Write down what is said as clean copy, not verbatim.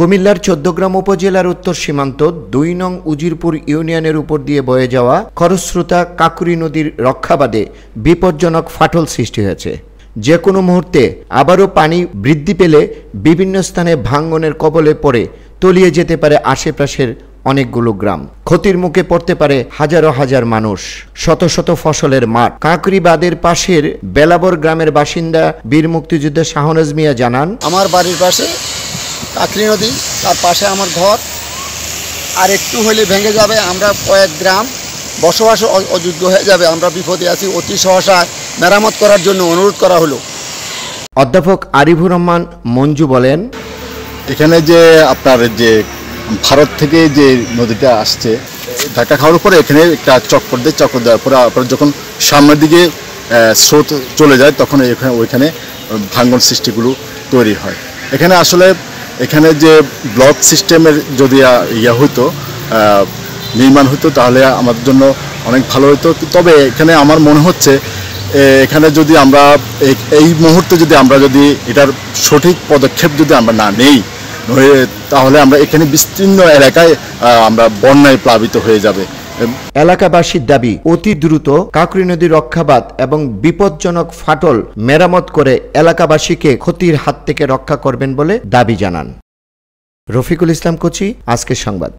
কুমিল্লার ১৪গ্রাম উপজেলার উত্তর সীমান্ত ২ নং উজিরপুর ইউনিয়নের উপর দিয়ে বয়ে যাওয়া খরস্রোতা কাকুরি নদীর রক্ষাবাদে বিপজ্জনক ফাটল সৃষ্টি হয়েছে। যে কোনো মুহূর্তে আবারও পানি বৃদ্ধি পেলে বিভিন্ন স্থানে ভাঙনের কবলে পড়ে তলিয়ে যেতে পারে আশেপাশের অনেকগুলো গ্রাম। ক্ষতির মুখে পড়তে পারে হাজারো হাজার মানুষ, শত শত ফসলের মাঠ। কাকুরি বাঁধের পাশের বেলাবর গ্রামের বাসিন্দা বীর মুক্তিযোদ্ধা শাহনেজ মিয়া জানান, আমার বাড়ির পাশে কাকরি নদী, তার পাশে আমার ঘর, আর একটু হলে ভেঙে যাবে। আমরা কয়েক গ্রাম বসবাস অযোগ্য হয়ে যাবে। আমরা বিপদে আছি। অতি সহসায় মেরামত করার জন্য অনুরোধ করা হলো। অধ্যাপক আরিফুর রহমান মঞ্জু বলেন, এখানে যে আপনার যে ভারত থেকে যে নদীটা আসছে ধাক্কা খাওয়ার পরে এখানে একটা চক্কর দেওয়ার পরে আপনার যখন সামনের দিকে স্রোত চলে যায় তখন ওইখানে ভাঙন সৃষ্টিগুলো তৈরি হয়। এখানে আসলে এখানে যে ব্লক সিস্টেমের যদি হইতো, নির্মাণ হইতো, তাহলে আমাদের জন্য অনেক ভালো হতো। তবে এখানে আমার মনে হচ্ছে এখানে যদি আমরা এই মুহূর্তে যদি এটার সঠিক পদক্ষেপ যদি আমরা না নেই, তাহলে আমরা এখানে বিস্তীর্ণ এলাকায় আমরা বন্যায় প্লাবিত হয়ে যাবে। এলাকাবাসীর দাবি, অতি দ্রুত কাকুরি নদীর রক্ষাবাদ এবং বিপজ্জনক ফাটল মেরামত করে এলাকাবাসীকে ক্ষতির হাত থেকে রক্ষা করবেন বলে দাবি জানান। রফিকুল ইসলাম কোচি, আজকের সংবাদ।